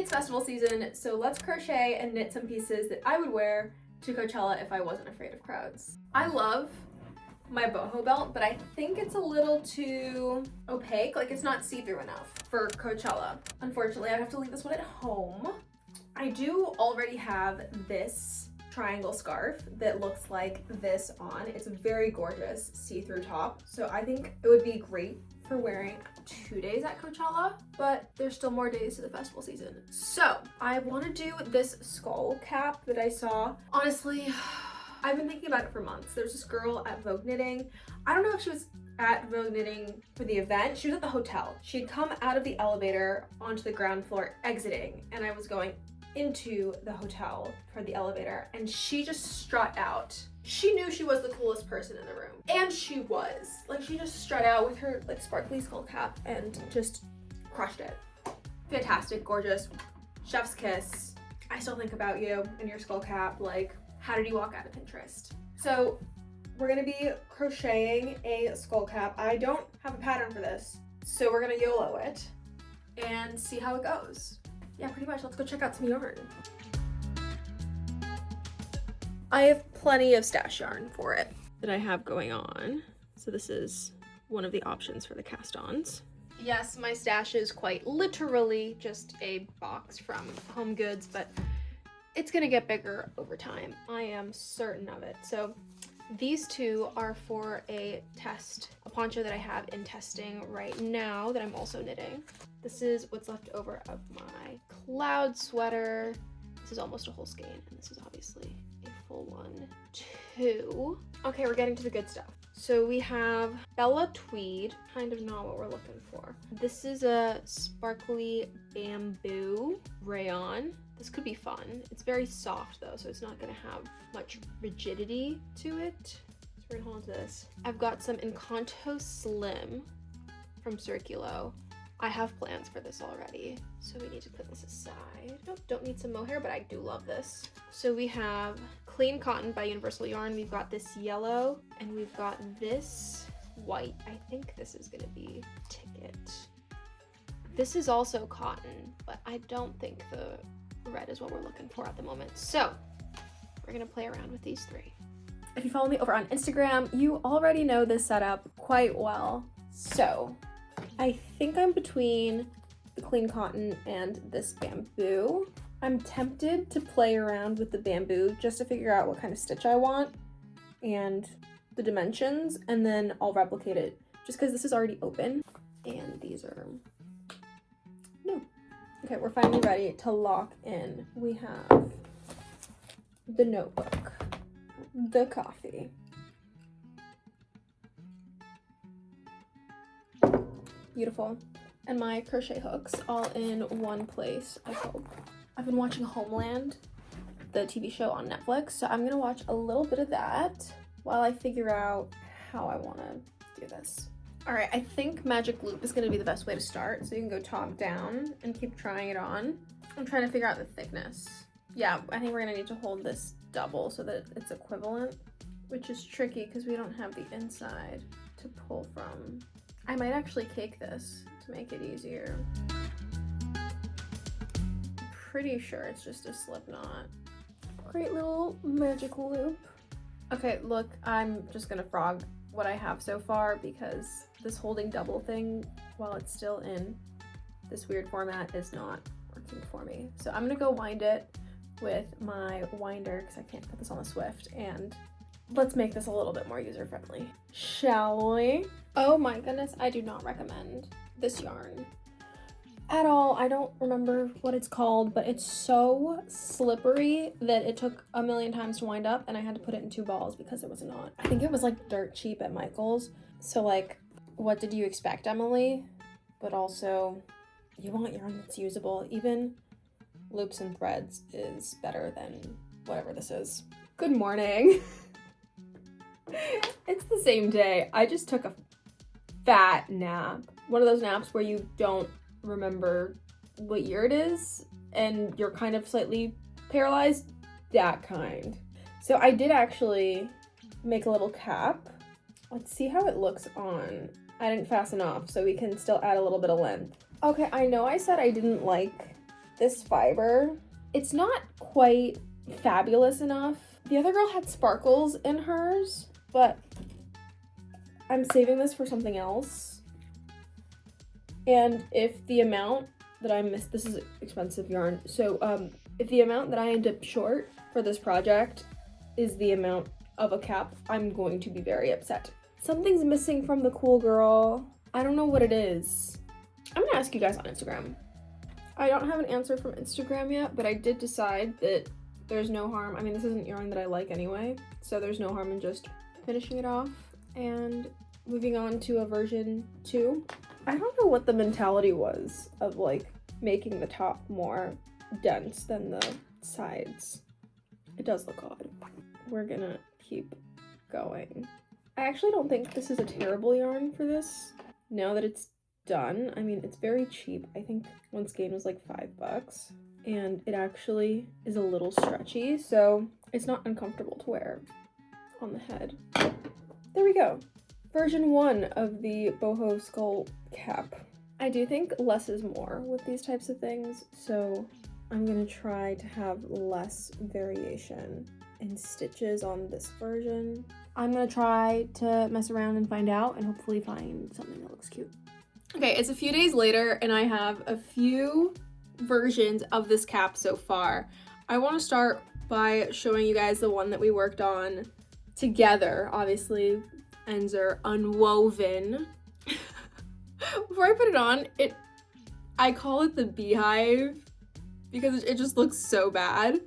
It's festival season, so let's crochet and knit some pieces that I would wear to Coachella if I wasn't afraid of crowds. I love my boho belt, but I think it's a little too opaque. Like, it's not see-through enough for Coachella. Unfortunately, I'd have to leave this one at home. I do already have this triangle scarf that looks like this on. It's a very gorgeous see-through top, so I think it would be great for wearing 2 days at Coachella, but there's still more days to the festival season. So I want to do this skull cap that I saw. Honestly, I've been thinking about it for months. There's this girl at Vogue Knitting. I don't know if she was at Vogue Knitting for the event. She was at the hotel. She had come out of the elevator onto the ground floor exiting, and I was going into the hotel for the elevator, and she just strut out. She knew she was the coolest person in the room, and she was. Like, she just strut out with her like sparkly skull cap and just crushed it. Fantastic, gorgeous, chef's kiss. I still think about you and your skull cap. Like, how did you walk out of Pinterest? So we're gonna be crocheting a skull cap. I don't have a pattern for this, so we're gonna YOLO it and see how it goes. Yeah, pretty much. Let's go check out some yarn. I have plenty of stash yarn for it that I have going on. So this is one of the options for the cast-ons. Yes, my stash is quite literally just a box from Home Goods, but it's gonna get bigger over time. I am certain of it. So these two are for a poncho that I have in testing right now that I'm also knitting. This is what's left over of my cloud sweater. This is almost a whole skein, and this is obviously a full one too. Okay, we're getting to the good stuff. So we have Bella Tweed, kind of not what we're looking for. This is a sparkly bamboo rayon. This could be fun. It's very soft though, so it's not gonna have much rigidity to it. So we're gonna hold on to this. I've got some Encanto Slim from Circulo. I have plans for this already, so we need to put this aside. Nope, don't need some mohair, but I do love this. So we have Clean Cotton by Universal Yarn. We've got this yellow, and we've got this white. I think this is gonna be Ticket. This is also cotton, but I don't think the red is what we're looking for at the moment. So we're gonna play around with these three. If you follow me over on Instagram, you already know this setup quite well. So I think I'm between the Clean Cotton and this bamboo. I'm tempted to play around with the bamboo just to figure out what kind of stitch I want and the dimensions, and then I'll replicate it just because this is already open and these are new. Okay, we're finally ready to lock in. We have the notebook, the coffee, beautiful, and my crochet hooks all in one place, I hope. I've been watching Homeland, the TV show on Netflix, so I'm gonna watch a little bit of that while I figure out how I wanna do this. All right, I think Magic Loop is gonna be the best way to start, so you can go top down and keep trying it on. I'm trying to figure out the thickness. Yeah, I think we're gonna need to hold this double so that it's equivalent, which is tricky because we don't have the inside to pull from. I might actually cake this to make it easier. Pretty sure it's just a slip knot. Great little magic loop. Okay, look, I'm just gonna frog what I have so far because this holding double thing while it's still in this weird format is not working for me. So I'm gonna go wind it with my winder because I can't put this on the Swift, and let's make this a little bit more user-friendly. Shall we? Oh my goodness, I do not recommend this yarn at all. I don't remember what it's called, but it's so slippery that it took a million times to wind up, and I had to put it in 2 balls because it was a knot. I think it was like dirt cheap at Michael's. So like, what did you expect, Emily? But also, you want yarn that's usable. Even loops and threads is better than whatever this is. Good morning. It's the same day. I just took a fat nap. One of those naps where you don't remember what year it is and you're kind of slightly paralyzed, that kind. So I did actually make a little cap. Let's see how it looks on. I didn't fasten off, so we can still add a little bit of length. Okay, I know I said I didn't like this fiber. It's not quite fabulous enough. The other girl had sparkles in hers, but I'm saving this for something else. And if the amount that I missed, this is expensive yarn, so if the amount that I end up short for this project is the amount of a cap, I'm going to be very upset. Something's missing from the Cool Girl. I don't know what it is. I'm gonna ask you guys on Instagram. I don't have an answer from Instagram yet, but I did decide that there's no harm. I mean, this isn't yarn that I like anyway, so there's no harm in just finishing it off and moving on to a version 2. I don't know what the mentality was of like making the top more dense than the sides. It does look odd. We're gonna keep going. I actually don't think this is a terrible yarn for this. Now that it's done, I mean, it's very cheap. I think one skein was like $5, and it actually is a little stretchy, so it's not uncomfortable to wear on the head. There we go. Version 1 of the boho skull cap. I do think less is more with these types of things, so I'm gonna try to have less variation in stitches on this version. I'm gonna try to mess around and find out and hopefully find something that looks cute. Okay, it's a few days later and I have a few versions of this cap so far. I want to start by showing you guys the one that we worked on together. Obviously, ends are unwoven. Before I put it on, I call it the beehive because it just looks so bad.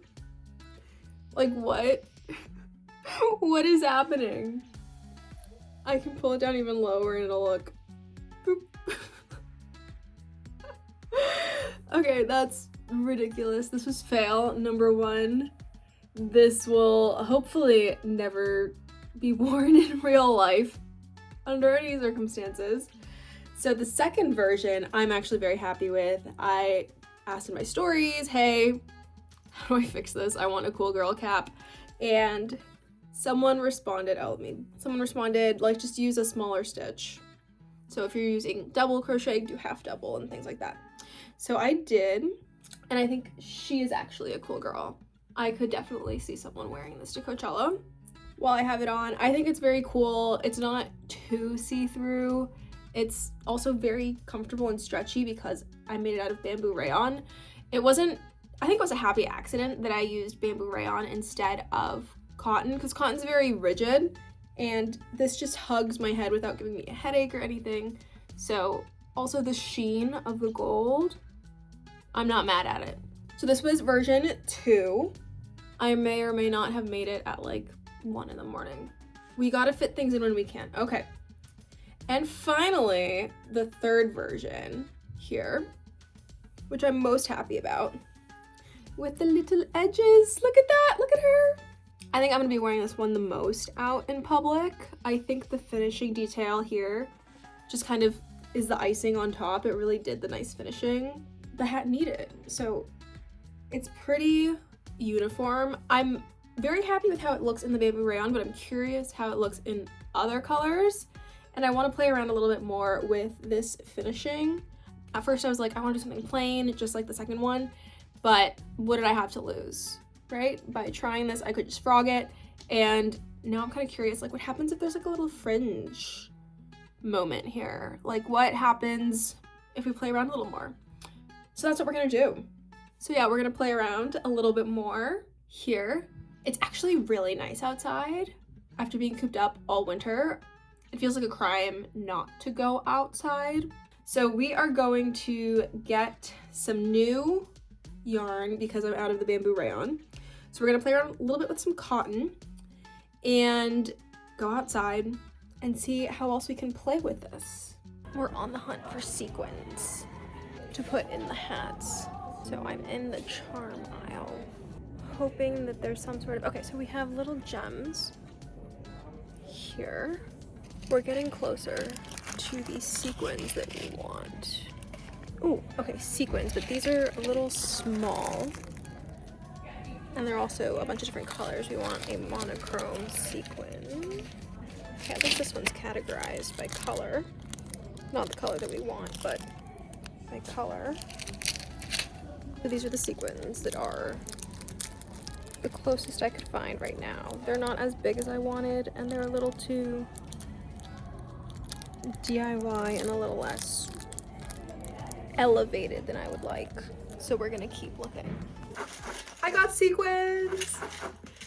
Like, what? What is happening? I can pull it down even lower and it'll look boop. Okay, that's ridiculous. This was fail number 1. This will hopefully never be worn in real life under any circumstances. So the second version I'm actually very happy with. I asked in my stories, hey, how do I fix this? I want a cool girl cap. And someone responded, like, just use a smaller stitch. So if you're using double crochet, do half double and things like that. So I did, and I think she is actually a cool girl. I could definitely see someone wearing this to Coachella. While I have it on, I think it's very cool. It's not too see-through. It's also very comfortable and stretchy because I made it out of bamboo rayon. I think it was a happy accident that I used bamboo rayon instead of cotton, because cotton's very rigid and this just hugs my head without giving me a headache or anything. So also the sheen of the gold, I'm not mad at it. So this was version 2. I may or may not have made it at like 1 in the morning. We gotta fit things in when we can. Okay. And finally, the third version here, which I'm most happy about, with the little edges. Look at that, look at her. I think I'm gonna be wearing this one the most out in public. I think the finishing detail here just kind of is the icing on top. It really did the nice finishing the hat needed. So it's pretty uniform. I'm very happy with how it looks in the bamboo rayon, but I'm curious how it looks in other colors. And I want to play around a little bit more with this finishing. At first I was like, I want to do something plain, just like the second one, but what did I have to lose, right? By trying this, I could just frog it. And now I'm kind of curious, like, what happens if there's like a little fringe moment here? Like, what happens if we play around a little more? So that's what we're gonna do. So yeah, we're gonna play around a little bit more here. It's actually really nice outside. After being cooped up all winter, it feels like a crime not to go outside. So we are going to get some new yarn because I'm out of the bamboo rayon. So we're gonna play around a little bit with some cotton and go outside and see how else we can play with this. We're on the hunt for sequins to put in the hats. So I'm in the charm aisle, hoping that there's some sort of, okay, so we have little gems here. We're getting closer to the sequins that we want. Ooh, okay, sequins, but these are a little small. And they're also a bunch of different colors. We want a monochrome sequin. Okay, I think this one's categorized by color. Not the color that we want, but by color. So these are the sequins that are the closest I could find right now. They're not as big as I wanted, and they're a little too DIY and a little less elevated than I would like. So we're gonna keep looking. I got sequins!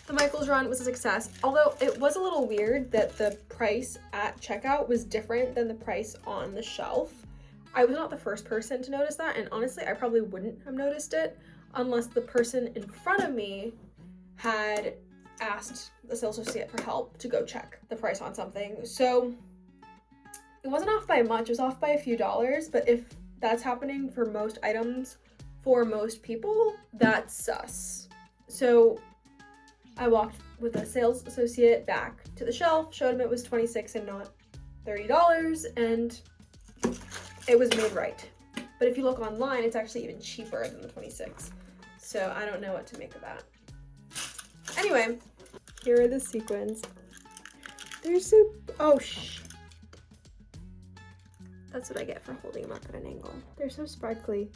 The Michaels run was a success, although it was a little weird that the price at checkout was different than the price on the shelf. I was not the first person to notice that, and honestly, I probably wouldn't have noticed it unless the person in front of me had asked the sales associate for help to go check the price on something. So it wasn't off by much, it was off by a few dollars, but if that's happening for most items for most people, that's sus. So I walked with a sales associate back to the shelf, showed him it was $26 and not $30, and it was made right. But if you look online, it's actually even cheaper than the $26. So I don't know what to make of that. Anyway, here are the sequins. They're so, oh that's what I get for holding them up at an angle. They're so sparkly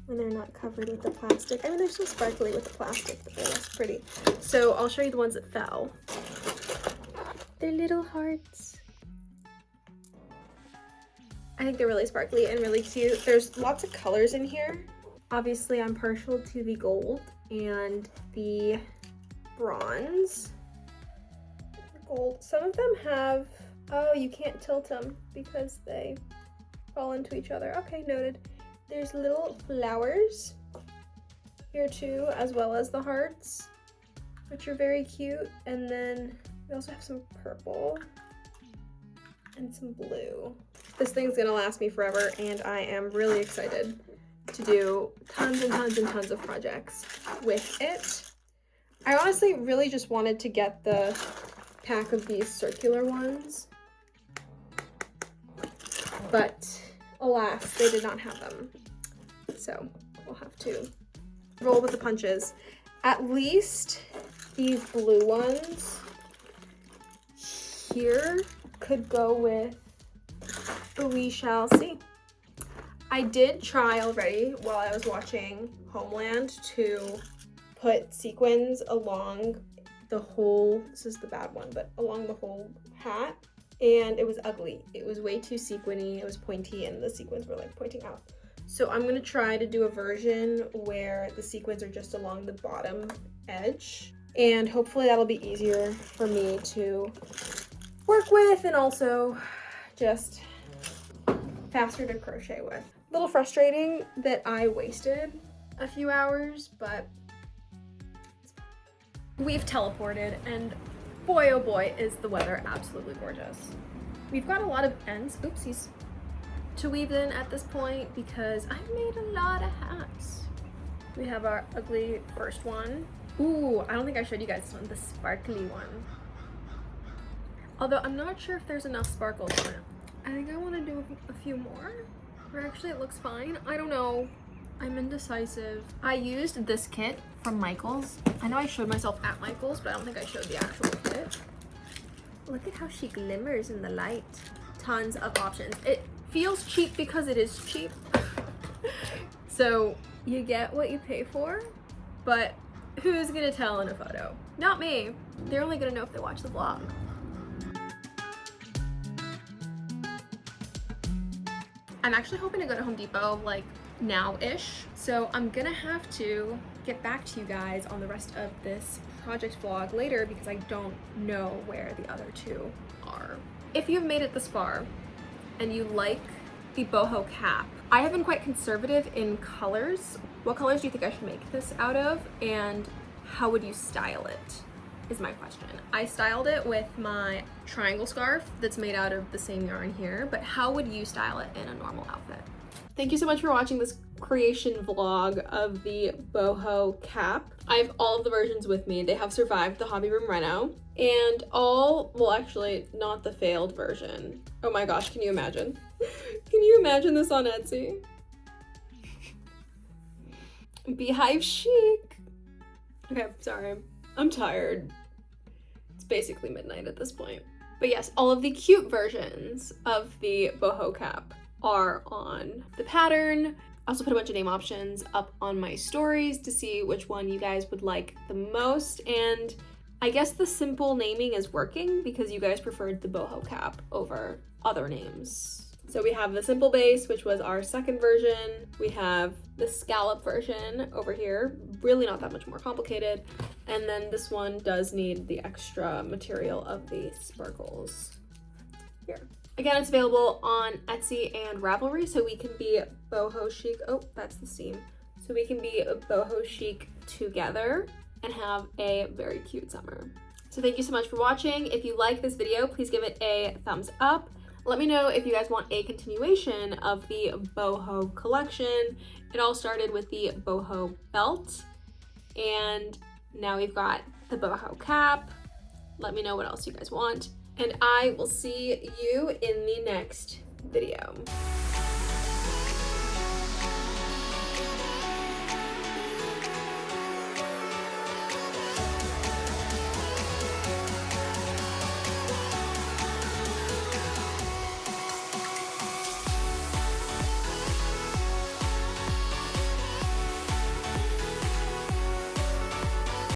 when they're not covered with the plastic. I mean, they're so sparkly with the plastic, but they're less pretty. So I'll show you the ones that fell. They're little hearts. I think they're really sparkly and really cute. There's lots of colors in here. Obviously, I'm partial to the gold and the bronze. Gold. Some of them have, oh, you can't tilt them because they fall into each other. Okay, noted. There's little flowers here too, as well as the hearts, which are very cute. And then we also have some purple and some blue. This thing's gonna last me forever, and I am really excited to do tons and tons and tons of projects with it. I honestly really just wanted to get the pack of these circular ones, but alas, they did not have them. So we'll have to roll with the punches. At least these blue ones here could go with, we shall see. I did try already while I was watching Homeland to put sequins along the whole, this is the bad one, but along the whole hat, and it was ugly. It was way too sequiny, it was pointy, and the sequins were like pointing out. So I'm gonna try to do a version where the sequins are just along the bottom edge, and hopefully that'll be easier for me to work with and also just faster to crochet with. A little frustrating that I wasted a few hours, but we've teleported, and boy oh boy is the weather absolutely gorgeous. We've got a lot of ends, oopsies, to weave in at this point because I've made a lot of hats. We have our ugly first one. Ooh, I don't think I showed you guys this one, the sparkly one. Although I'm not sure if there's enough sparkles on it. I think I want to do a few more, or actually it looks fine. I don't know. I'm indecisive. I used this kit from Michaels. I know I showed myself at Michaels, but I don't think I showed the actual kit. Look at how she glimmers in the light. Tons of options. It feels cheap because it is cheap. So you get what you pay for, but who's gonna tell in a photo? Not me. They're only gonna know if they watch the vlog. I'm actually hoping to go to Home Depot like now-ish, so I'm gonna have to get back to you guys on the rest of this project vlog later because I don't know where the other two are. If you've made it this far and you like the boho cap, I have been quite conservative in colors. What colors do you think I should make this out of, and how would you style it is my question. I styled it with my triangle scarf that's made out of the same yarn here, but how would you style it in a normal outfit? Thank you so much for watching this creation vlog of the boho cap. I have all of the versions with me. They have survived the Hobby Room reno, and all, well actually not the failed version. Oh my gosh, can you imagine? Can you imagine this on Etsy? Beehive chic. Okay, sorry, I'm tired. It's basically midnight at this point. But yes, all of the cute versions of the boho cap are on the pattern. also put a bunch of name options up on my stories to see which one you guys would like the most. And I guess the simple naming is working because you guys preferred the boho cap over other names. So we have the simple base, which was our second version. We have the scallop version over here, really not that much more complicated. And then this one does need the extra material of the sparkles here. Again, it's available on Etsy and Ravelry, so we can be boho chic. Oh, that's the seam. So we can be boho chic together and have a very cute summer. So thank you so much for watching. If you like this video, please give it a thumbs up. Let me know if you guys want a continuation of the boho collection. It all started with the boho belt, and now we've got the boho cap. Let me know what else you guys want, and I will see you in the next video.